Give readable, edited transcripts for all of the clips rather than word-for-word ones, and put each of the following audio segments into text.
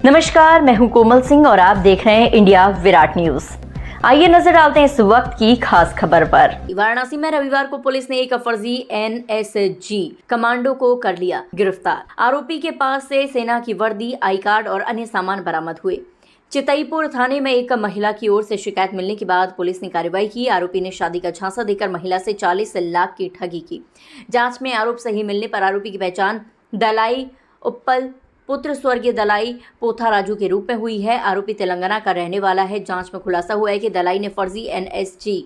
नमस्कार, मैं हूं कोमल सिंह और आप देख रहे हैं इंडिया विराट न्यूज। आइए नजर डालते हैं इस वक्त की खास खबर पर। वाराणसी में रविवार को पुलिस ने एक फर्जी एनएसजी कमांडो को कर लिया गिरफ्तार। आरोपी के पास से सेना की वर्दी, आई कार्ड और अन्य सामान बरामद हुए। चितईपुर थाने में एक महिला की ओर से शिकायत मिलने के बाद पुलिस ने कार्रवाई की। आरोपी ने शादी का झांसा देकर महिला से 40 लाख की ठगी की। जांच में आरोप सही मिलने पर आरोपी की पहचान दलाई उप्पल पुत्र स्वर्गीय दलाई पोथा राजू के रूप में हुई है। आरोपी तेलंगाना का रहने वाला है। जांच में खुलासा हुआ है कि दलाई ने फर्जी एनएसजी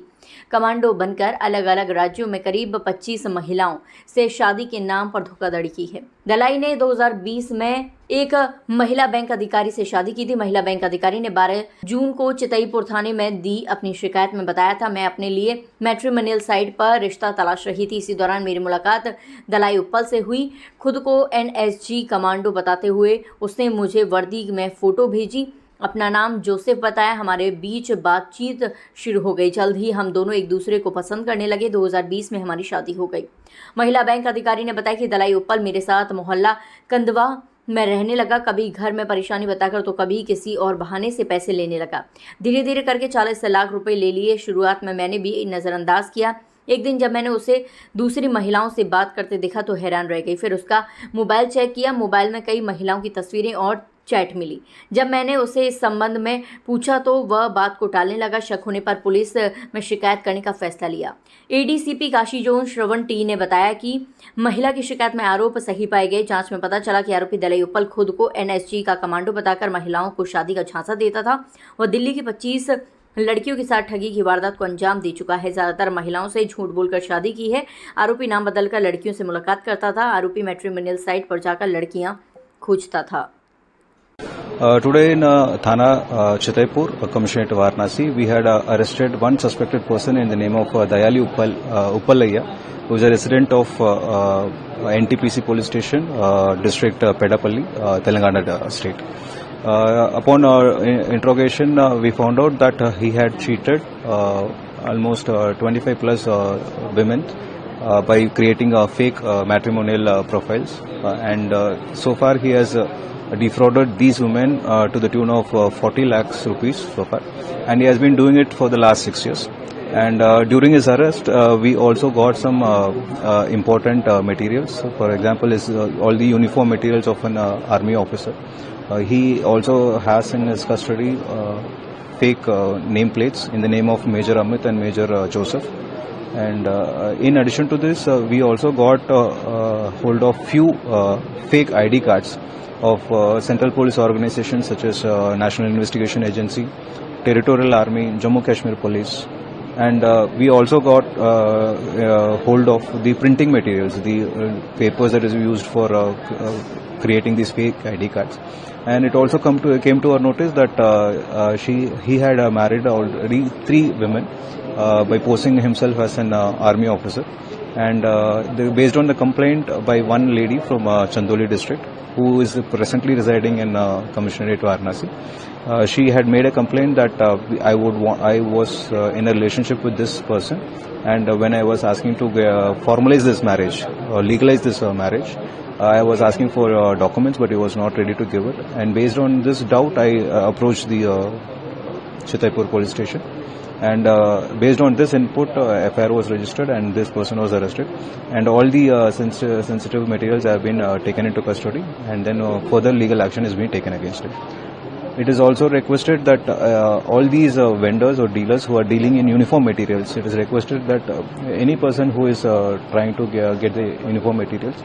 कमांडो बनकर अलग अलग राज्यों में करीब 25 महिलाओं से शादी के नाम पर धोखाधड़ी की है। दलाई ने 2020 में एक महिला बैंक अधिकारी से शादी की थी। महिला बैंक अधिकारी ने 12 जून को चितईपुर थाने में दी अपनी शिकायत में बताया था, मैं अपने लिए मैट्रिमोनियल साइट पर रिश्ता तलाश रही थी। इसी दौरान मेरी मुलाकात दलाई उप्पल से हुई। खुद को एनएसजी कमांडो बताते हुए उसने मुझे वर्दी में फोटो भेजी, अपना नाम जोसेफ बताया। हमारे बीच बातचीत शुरू हो गई। जल्द ही हम दोनों एक दूसरे को पसंद करने लगे। 2020 में हमारी शादी हो गई। महिला बैंक अधिकारी ने बताया कि दलाई उप्पल मेरे साथ मोहल्ला कंदवा में रहने लगा। कभी घर में परेशानी बताकर तो कभी किसी और बहाने से पैसे लेने लगा। धीरे धीरे करके 40 लाख रुपए ले लिए। शुरुआत में मैंने भी नज़रअंदाज किया। एक दिन जब मैंने उसे दूसरी महिलाओं से बात करते देखा तो हैरान रह गई। फिर उसका मोबाइल चेक किया। मोबाइल में कई महिलाओं की तस्वीरें और चैट मिली। जब मैंने उसे इस संबंध में पूछा तो वह बात को टालने लगा। शक होने पर पुलिस में शिकायत करने का फैसला लिया। एडीसीपी काशी जोन श्रवण टी ने बताया कि महिला की शिकायत में आरोप सही पाए गए। जांच में पता चला कि आरोपी दलाई उप्पल खुद को एनएसजी का कमांडो बताकर महिलाओं को शादी का झांसा देता था। वह दिल्ली की 25 लड़कियों के साथ ठगी की वारदात को अंजाम दे चुका है। ज्यादातर महिलाओं से झूठ बोलकर शादी की है। आरोपी नाम बदलकर लड़कियों से मुलाकात करता था। आरोपी मैट्रिमोनियल साइट पर जाकर लड़कियां खोजता था। Today in Thana Chitaipur, Commissioner Varanasi, we had arrested one suspected person in the name of Dayali Uppalayya, who is a resident of NTPC police station, district Pedapalli, Telangana state. Upon interrogation, we found out that he had cheated almost 25 plus women by creating fake matrimonial profiles, and so far he has defrauded these women to the tune of 40 lakhs rupees so far, and he has been doing it for the last 6 years. And during his arrest, we also got some important materials. For example, is all the uniform materials of an army officer. He also has in his custody fake nameplates in the name of Major Amit and Major Joseph. And in addition to this, we also got hold of few fake ID cards of central police organizations such as National Investigation Agency, Territorial Army, Jammu Kashmir Police, and we also got hold of the printing materials, the papers that is used for creating these fake ID cards. And it also came to our notice that he had married already 3 women by posing himself as an army officer. And based on the complaint by one lady from Chandoli district, who is presently residing in Commissionerate Varanasi, she had made a complaint that I was in a relationship with this person, and when I was asking to formalize this marriage or legalize this marriage, I was asking for documents, but he was not ready to give it. And based on this doubt, I approached the Chitaipur police station. And based on this input, FIR was registered and this person was arrested. And all the sensitive materials have been taken into custody, and then further legal action is being taken against him. It is also requested that all these vendors or dealers who are dealing in uniform materials, it is requested that any person who is trying to get the uniform materials,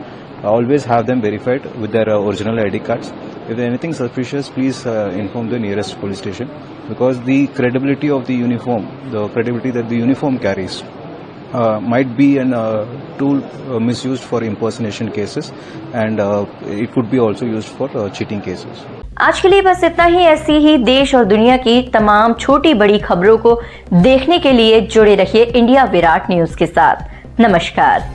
always have them verified with their original ID cards. If there is anything suspicious, please inform the nearest police station, because the credibility of the uniform, the credibility that the uniform carries, might be an tool misused for impersonation cases, and it could be also used for cheating cases. आज के लिए बस इतना ही। ऐसी ही देश और दुनिया की तमाम छोटी बड़ी खबरों को देखने के लिए जुड़े रहिए इंडिया विराट न्यूज के साथ। नमस्कार।